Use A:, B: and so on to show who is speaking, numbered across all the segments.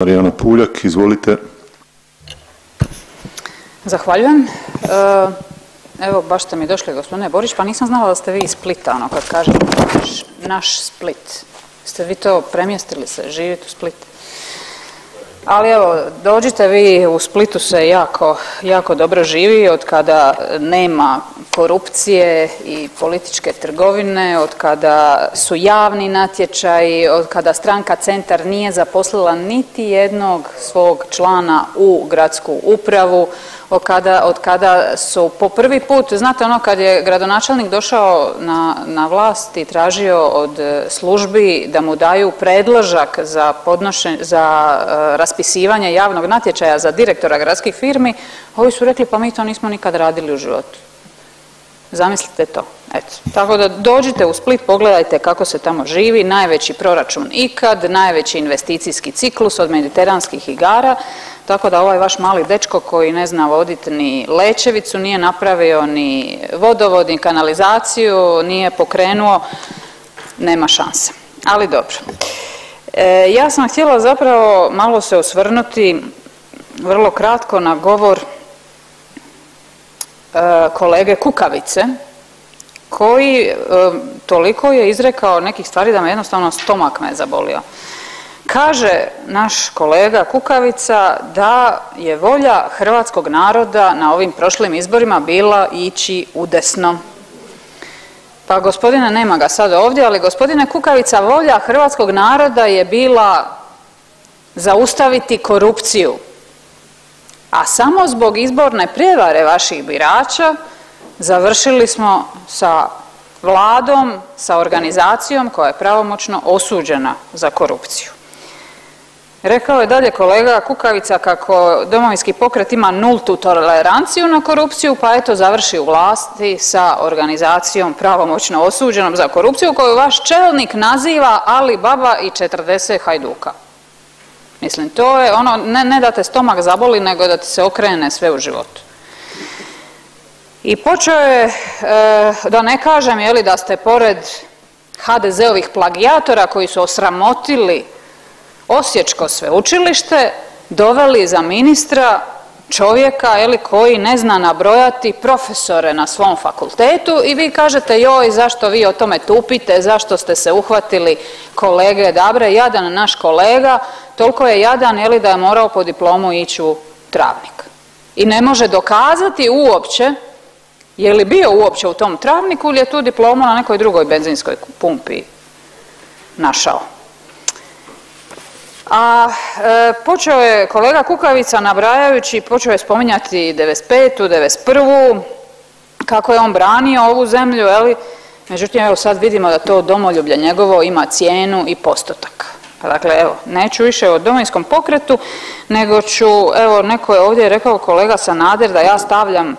A: Marijana Puljak, izvolite.
B: Zahvaljujem. Evo, baš ste mi došli, gospodine Borić, pa nisam znala da ste vi iz Splita, ono kad kažete naš Split. Ste vi to premjestili se, živjeti u Split? Ali evo, dođite vi, u Splitu se jako dobro živi od kada nema korupcije i političke trgovine, od kada su javni natječaji, od kada stranka Centar nije zaposlila niti jednog svog člana u gradsku upravu, od kada su po prvi put, znate ono kad je gradonačelnik došao na vlast i tražio od službi da mu daju predložak za raspisivanje javnog natječaja za direktora gradskih firmi, ovi su rekli pa mi to nismo nikad radili u životu. Zamislite to, eto. Tako da dođite u Split, pogledajte kako se tamo živi, najveći proračun ikad, najveći investicijski ciklus od mediteranskih igara, tako da ovaj vaš mali dečko koji ne zna voditi ni Lećevicu, nije napravio ni vodovod, ni kanalizaciju, nije pokrenuo, nema šanse. Ali dobro. Ja sam htjela zapravo malo se osvrnuti vrlo kratko na govor kolege Kukavice koji toliko je izrekao nekih stvari da me jednostavno stomak me zabolio. Kaže naš kolega Kukavica da je volja hrvatskog naroda na ovim prošlim izborima bila ići udesno. Pa gospodine, nema ga sad ovdje, ali gospodine Kukavica, volja hrvatskog naroda je bila zaustaviti korupciju. A samo zbog izborne prijevare vaših birača završili smo sa Vladom, sa organizacijom koja je pravomoćno osuđena za korupciju. Rekao je dalje kolega Kukavica kako Domovinski pokret ima nultu toleranciju na korupciju, pa eto završi u vlasti sa organizacijom pravomoćno osuđenom za korupciju koju vaš čelnik naziva Ali Baba i 40 hajduka. Mislim, to je ono, ne da te stomak zaboli, nego da ti se okrene sve u životu. I počeo je, da ne kažem, je li, da ste pored HDZ-ovih plagijatora koji su osramotili Osječko sveučilište, doveli za ministra čovjeka, je li, koji ne zna nabrojati profesore na svom fakultetu i vi kažete joj, zašto vi o tome tupite, zašto ste se uhvatili kolege Dabre, jadan naš kolega, toliko je jadan, je li, da je morao po diplomu ići u Travnik. I ne može dokazati uopće je li bio uopće u tom Travniku ili je tu diplomu na nekoj drugoj benzinskoj pumpi našao. A počeo je kolega Kukavica nabrajajući, počeo je spominjati 95. 91. kako je on branio ovu zemlju, je li? Međutim, evo sad vidimo da to domoljublje njegovo ima cijenu i postotak. Pa dakle, evo, neću više o Domovinskom pokretu, nego ću, evo, neko je ovdje rekao, kolega Sanader, da ja stavljam,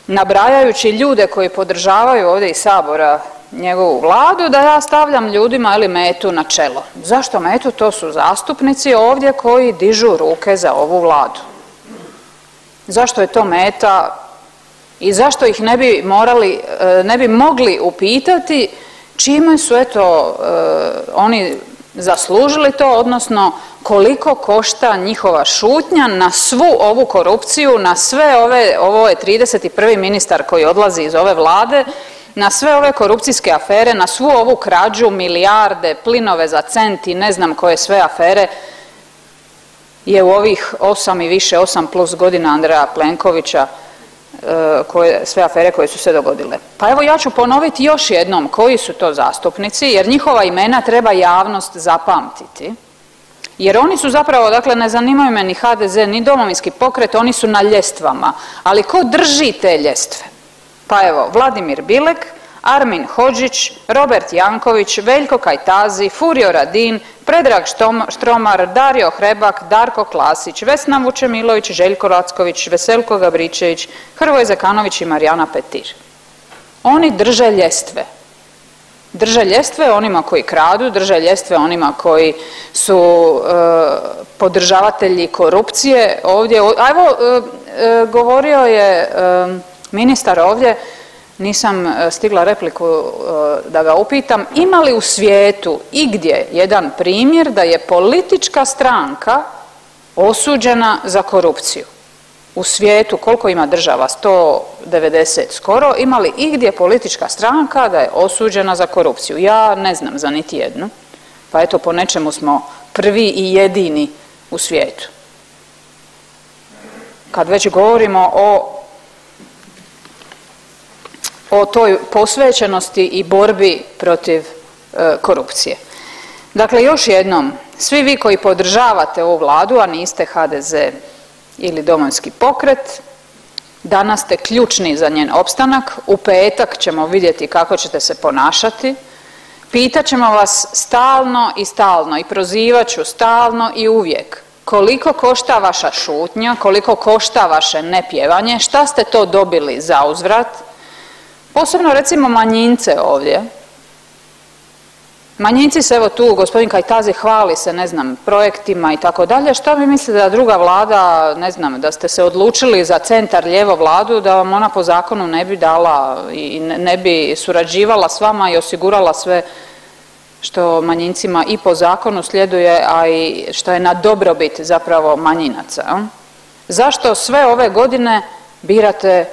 B: nabrajajući ljude koji podržavaju ovdje iz Sabora njegovu vladu, da ja stavljam ljudima, ili, metu na čelo. Zašto metu? To su zastupnici ovdje koji dižu ruke za ovu vladu. Zašto je to meta i zašto ih ne bi mogli upitati čime su, eto, oni zaslužili to, odnosno koliko košta njihova šutnja na svu ovu korupciju, na sve ovo je 31. ministar koji odlazi iz ove vlade, na sve ove korupcijske afere, na svu ovu krađu, milijarde, plinove za cent i ne znam koje sve afere je u ovih 8 i više, 8+ godina Andreja Plenkovića, sve afere koje su se dogodile. Pa evo ja ću ponoviti još jednom koji su to zastupnici, jer njihova imena treba javnost zapamtiti. Jer oni su zapravo, dakle, ne zanimaju me ni HDZ, ni Domovinski pokret, oni su na ljestvama. Ali ko drži te ljestve? Pa evo, Vladimir Bilek, Armin Hodžić, Robert Janković, Veljko Kajtazi, Furio Radin, Predrag Štromar, Dario Hrebak, Darko Klasić, Vesna Vučemilović, Željko Lacković, Veselko Gabričević, Hrvoje Zekanović i Marijana Petir. Oni drže ljestve. Drže ljestve onima koji kradu, drže ljestve onima koji su podržavatelji korupcije ovdje. A evo, govorio je ministar ovdje nisam stigla repliku da ga upitam, ima li u svijetu igdje jedan primjer da je politička stranka osuđena za korupciju? U svijetu, koliko ima država? 190 skoro. Ima li igdje politička stranka da je osuđena za korupciju? Ja ne znam za niti jednu. Pa eto, po nečemu smo prvi i jedini u svijetu. Kad već govorimo o toj posvećenosti i borbi protiv korupcije. Dakle, još jednom, svi vi koji podržavate ovu Vladu, a niste HDZ ili Domovinski pokret, danas ste ključni za njen opstanak, u petak ćemo vidjeti kako ćete se ponašati, pitat ćemo vas stalno i prozivat ću stalno i uvijek koliko košta vaša šutnja, koliko košta vaše nepjevanje, šta ste to dobili za uzvrat, posebno recimo manjince ovdje. Manjinci se, evo tu gospodin Kajtazi hvali se, ne znam, projektima i tako dalje. Šta vi mislite da druga vlada, ne znam, da ste se odlučili za centar lijevo vladu, da vam ona po zakonu ne bi dala i ne bi surađivala s vama i osigurala sve što manjincima i po zakonu sljeduje, a i što je na dobrobit zapravo manjinaca. Zašto sve ove godine birate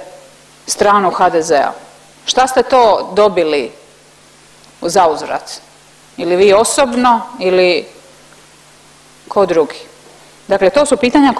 B: stranu HDZ-a? Šta ste to dobili za uzvrat? Ili vi osobno ili ko drugi? Dakle, to su pitanja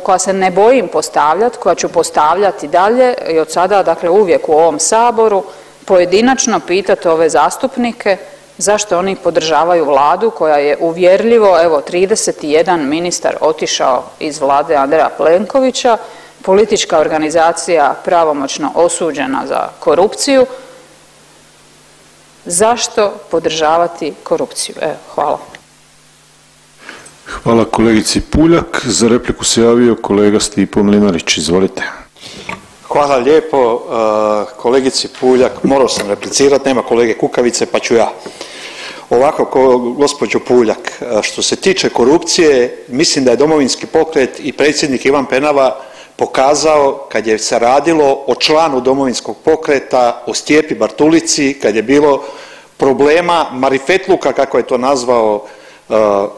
B: koja se ne bojim postavljati, koja ću postavljati dalje i od sada, dakle, uvijek u ovom Saboru, pojedinačno pitati ove zastupnike zašto oni podržavaju Vladu koja je uvjerljivo, evo, 31 ministar otišao iz Vlade Andreja Plenkovića, politička organizacija pravomoćno osuđena za korupciju. Zašto podržavati korupciju? Evo, hvala.
A: Hvala kolegici Puljak. Za repliku se javio kolega Stipo Mlinarić. Izvolite.
C: Hvala lijepo kolegici Puljak. Morao sam replicirati, nema kolege Kukavice pa ću ja. Ovako, gospođo Puljak, što se tiče korupcije, mislim da je Domovinski pokret i predsjednik Ivan Penava pokazao kad je se radilo o članu Domovinskog pokreta, o Stijepi Bartulici, kad je bilo problema marifetluka, kako je to nazvao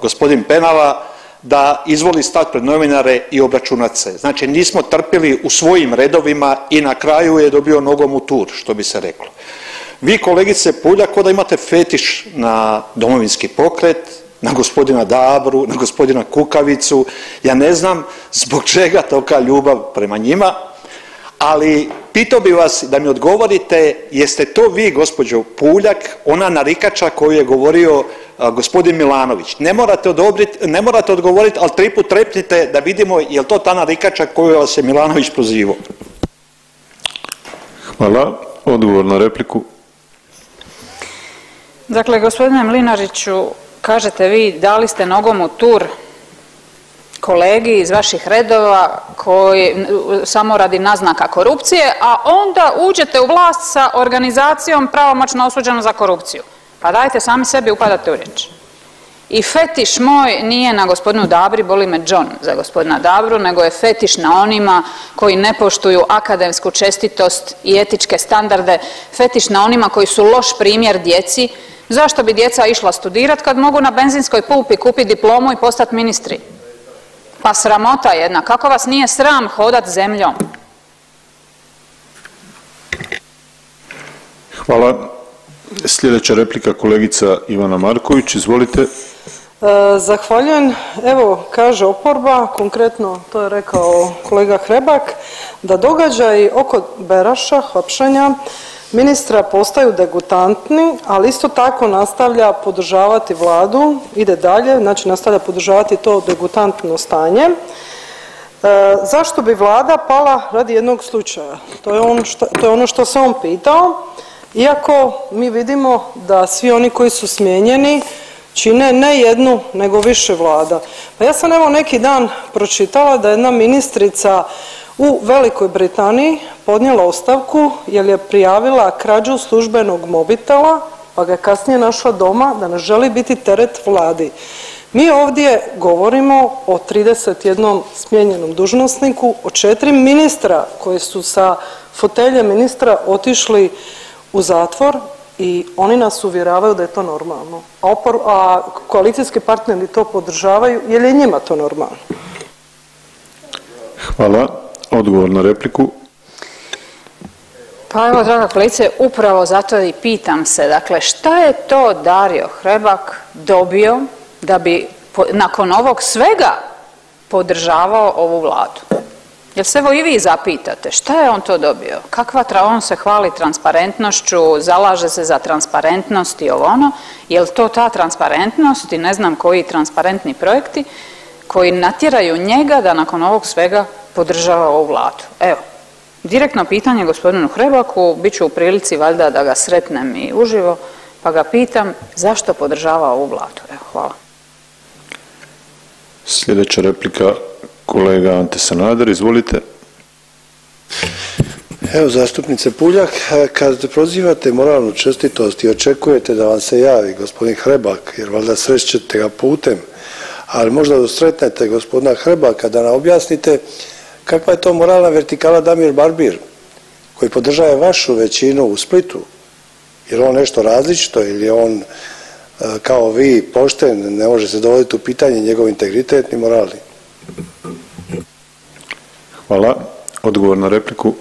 C: gospodin Penava, da izvoli stati pred novinare i obračunati se. Znači, nismo trpili u svojim redovima i na kraju je dobio nogom u tur, što bi se reklo. Vi, kolegice Puljak, kao da imate fetiš na Domovinski pokret, na gospodina Dabru, na gospodina Kukavicu, ja ne znam zbog čega tolika ljubav prema njima, ali pitao bi vas da mi odgovorite, jeste to vi, gospođo Puljak, ona narikača koju je govorio gospodin Milanović? Ne morate odgovoriti, ali 3 put trepnite da vidimo je li to ta narikača koju vas je Milanović prozivao.
A: Hvala. Odgovor na repliku.
B: Dakle, gospodine Mlinariću, kažete vi dali ste nogom u tur kolegi iz vaših redova koji samo radi naznaka korupcije, a onda uđete u vlast sa organizacijom pravomoćno osuđenom za korupciju. Pa dajte sami sebi upadate u riječ. I fetiš moj nije na gospodinu Dabri, boli me John za gospodina Dabru, nego je fetiš na onima koji ne poštuju akademsku čestitost i etičke standarde, fetiš na onima koji su loš primjer djeci. Zašto bi djeca išla studirati kad mogu na benzinskoj pumpi kupiti diplomu i postati ministri? Pa sramota jedna, kako vas nije sram hodat zemljom?
A: Hvala. Sljedeća replika kolegica Ivana Marković, izvolite.
D: Zahvaljujem. Evo, kaže oporba, konkretno to je rekao kolega Hrebak, da događaji oko Beraša, hapšenja ministra postaju degutantni, ali isto tako nastavlja podržavati Vladu, ide dalje, znači nastavlja podržavati to degutantno stanje. Zašto bi Vlada pala radi jednog slučaja? To je ono što se on pitao, iako mi vidimo da svi oni koji su smijenjeni čine ne jednu, nego više vlada. Pa ja sam evo neki dan pročitala da jedna ministrica u Velikoj Britaniji podnijela ostavku jer je prijavila krađu službenog mobitela, pa ga je kasnije našla doma da ne želi biti teret vladi. Mi ovdje govorimo o 31 smijenjenom dužnosniku, o 4 ministra koji su sa fotelje ministra otišli u zatvor i oni nas uvjeravaju da je to normalno. A koalicijski partneri to podržavaju jer je njima to normalno.
A: Hvala. Odgovor na repliku.
B: Pa evo, draga kolegice, upravo zato i pitam se, dakle, šta je to Dario Hrebak dobio da bi nakon ovog svega podržavao ovu Vladu? Jel se evo i vi zapitate, šta je on to dobio? On se hvali transparentnošću, zalaže se za transparentnost i ovo ono. Jel to ta transparentnost i ne znam koji transparentni projekti koji natjeraju njega da nakon ovog svega podržava ovu Vladu? Evo, direktno pitanje gospodinu Hrebaku, bit ću u prilici valjda da ga sretnem i uživo, pa ga pitam zašto podržava ovu Vladu? Evo, hvala.
A: Sljedeća replika, kolega Ante Sanader, izvolite.
E: Evo, zastupnice Puljak, kad prozivate moralnu čestitost i očekujete da vam se javi gospodin Hrebak, jer valjda srećete ga putem, ali možda da sretnete gospodina Hrebaka da nam objasnite kakva je to moralna vertikala Damir Barbir, koji podržava vašu većinu u Splitu. Je li on nešto različito ili je on kao vi pošten, ne može se dovoditi u pitanje njegov integritet ni moralni?
A: Hvala. Odgovor na repliku.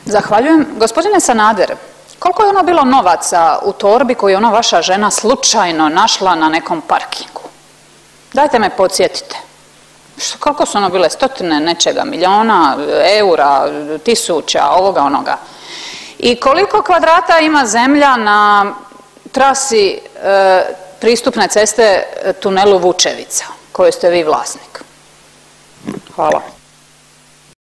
B: Zahvaljujem. Gospodine Sanader, koliko je ono bilo novaca u torbi koju je ona vaša žena slučajno našla na nekom parkingu? Dajte me podsjetite. Koliko su ono bile, stotine nečega, milijuna, eura, tisuća, ovoga onoga. I koliko kvadrata ima zemlja na trasi pristupne ceste tunelu Vučevica, koje ste vi vlasnik? Hvala.